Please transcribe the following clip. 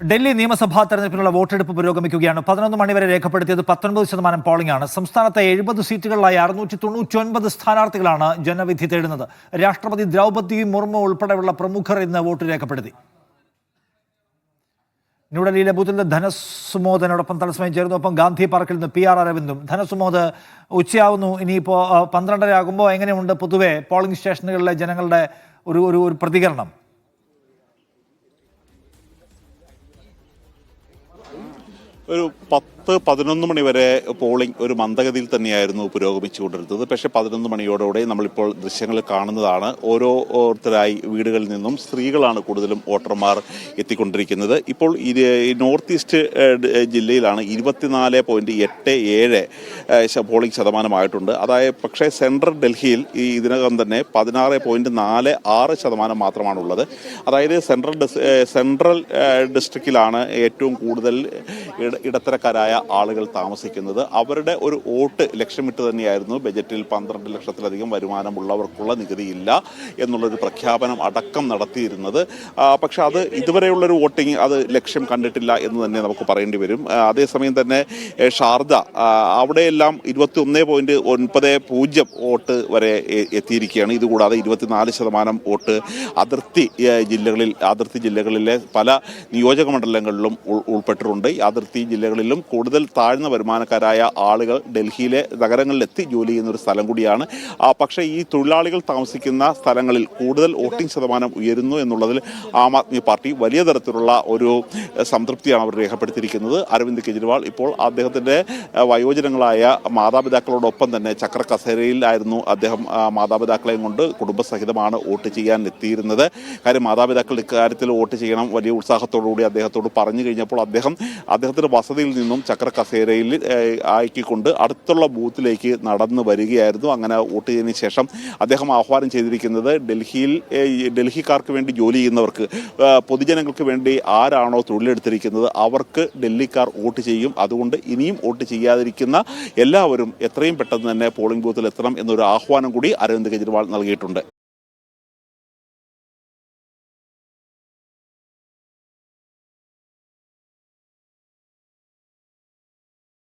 ഡൽഹി നിയമസഭാ തെരഞ്ഞെടുപ്പിനുള്ള വോട്ടെടുപ്പ് പുരോഗമിക്കുകയാണ്. 11 മണിവരെ രേഖപ്പെടുത്തിയത് 19% പോളിംഗ് ആണ്. സംസ്ഥാനത്തെ 70 സീറ്റുകളിലായി 699 സ്ഥാനാർത്ഥികളാണ് ജനവിധി തേടുന്നത്. രാഷ്ട്രപതി ദ്രൗപദി മുർമു ഉൾപ്പെടെയുള്ള പ്രമുഖർ ഇന്ന് വോട്ട് രേഖപ്പെടുത്തി. ന്യൂഡൽഹിയിലെ ബൂത്തിൽ നിന്ന് ധനസുമോദനോടൊപ്പം തത്സമയം ചേർന്നു. ഒപ്പം ഗാന്ധി പാർക്കിൽ നിന്ന് PR അരവിന്ദും. ധനസുമോദ്, ഉച്ചയാവുന്നു, ഇനിയിപ്പോൾ 12:30 ആകുമ്പോൾ എങ്ങനെയുണ്ട് പൊതുവെ പോളിംഗ് സ്റ്റേഷനുകളിലെ ജനങ്ങളുടെ ഒരു പ്രതികരണം? ഒരു 10-11 മണി വരെ പോളിംഗ് ഒരു മന്ദഗതിയിൽ തന്നെയായിരുന്നു പുരോഗമിച്ചുകൊണ്ടിരുന്നത്. പക്ഷേ 11 മണിയോടെ നമ്മളിപ്പോൾ ദൃശ്യങ്ങൾ കാണുന്നതാണ്. ഓരോരുത്തരായി വീടുകളിൽ നിന്നും സ്ത്രീകളാണ് കൂടുതലും വോട്ടർമാർ എത്തിക്കൊണ്ടിരിക്കുന്നത്. ഇപ്പോൾ നോർത്ത് ഈസ്റ്റ് ജില്ലയിലാണ് 24.87 പോളിംഗ് ശതമാനമായിട്ടുണ്ട്. അതായത് പക്ഷേ സെൻട്രൽ ഡൽഹിയിൽ ഇതിനകം തന്നെ 16.46% മാത്രമാണുള്ളത്. അതായത് സെൻട്രൽ ഡിസ്ട്രിക്റ്റിലാണ് ഏറ്റവും കൂടുതൽ ഇടത്തരക്കാരായ ആളുകൾ താമസിക്കുന്നത്. അവരുടെ ഒരു വോട്ട് ലക്ഷ്യമിട്ട് തന്നെയായിരുന്നു ബജറ്റിൽ 12 ലക്ഷത്തിലധികം വരുമാനമുള്ളവർക്കുള്ള നികുതിയില്ല എന്നുള്ളൊരു പ്രഖ്യാപനം അടക്കം നടത്തിയിരുന്നത്. പക്ഷെ അത് ഇതുവരെയുള്ളൊരു വോട്ടിംഗ് അത് ലക്ഷ്യം കണ്ടിട്ടില്ല എന്ന് തന്നെ നമുക്ക് പറയേണ്ടി വരും. അതേസമയം തന്നെ ഷാർജ അവിടെയെല്ലാം 21.90 വോട്ട് വരെ എത്തിയിരിക്കുകയാണ്. ഇതുകൂടാതെ 24% വോട്ട് അതിർത്തി ജില്ലകളിലെ പല നിയോജക മണ്ഡലങ്ങളിലും ഉൾപ്പെട്ടിട്ടുണ്ട്. അതിർത്തി ജില്ലകളിലും കൂടുതൽ താഴ്ന്ന വരുമാനക്കാരായ ആളുകൾ ഡൽഹിയിലെ നഗരങ്ങളിലെത്തി ജോലി ചെയ്യുന്ന ഒരു സ്ഥലം കൂടിയാണ്. പക്ഷേ ഈ തൊഴിലാളികൾ താമസിക്കുന്ന സ്ഥലങ്ങളിൽ കൂടുതൽ വോട്ടിംഗ് ശതമാനം ഉയരുന്നു എന്നുള്ളതിൽ ആം ആദ്മി പാർട്ടി വലിയ തരത്തിലുള്ള ഒരു സംതൃപ്തിയാണ് അവർ രേഖപ്പെടുത്തിയിരിക്കുന്നത്. അരവിന്ദ് കെജ്രിവാൾ ഇപ്പോൾ അദ്ദേഹത്തിൻ്റെ വയോജനങ്ങളായ മാതാപിതാക്കളോടൊപ്പം തന്നെ ചക്ര കസേരയിലായിരുന്നു. അദ്ദേഹം മാതാപിതാക്കളെയും കൊണ്ട് കുടുംബസഹിതമാണ് വോട്ട് ചെയ്യാൻ എത്തിയിരുന്നത്. കാര്യം മാതാപിതാക്കൾ ഇക്കാര്യത്തിൽ വോട്ട് ചെയ്യണം വലിയ ഉത്സാഹത്തോടുകൂടി അദ്ദേഹത്തോട് പറഞ്ഞു കഴിഞ്ഞപ്പോൾ അദ്ദേഹത്തിൻ്റെ വസതിയിൽ നിന്നും ചക്ര കസേരയിൽ ആക്കിക്കൊണ്ട് അടുത്തുള്ള ബൂത്തിലേക്ക് നടന്നു വരികയായിരുന്നു. അങ്ങനെ വോട്ട് ചെയ്തതിന് ശേഷം അദ്ദേഹം ആഹ്വാനം ചെയ്തിരിക്കുന്നത് ഡൽഹിക്കാർക്ക് വേണ്ടി ജോലി ചെയ്യുന്നവർക്ക്, പൊതുജനങ്ങൾക്ക് വേണ്ടി ആരാണോ തൊഴിലെടുത്തിരിക്കുന്നത് അവർക്ക് ഡൽഹിക്കാർ വോട്ട് ചെയ്യും. അതുകൊണ്ട് ഇനിയും വോട്ട് ചെയ്യാതിരിക്കുന്ന എല്ലാവരും എത്രയും പെട്ടെന്ന് തന്നെ പോളിംഗ് ബൂത്തിൽ എത്തണം എന്നൊരു ആഹ്വാനം കൂടി അരവിന്ദ് കെജ്രിവാൾ നൽകിയിട്ടുണ്ട്.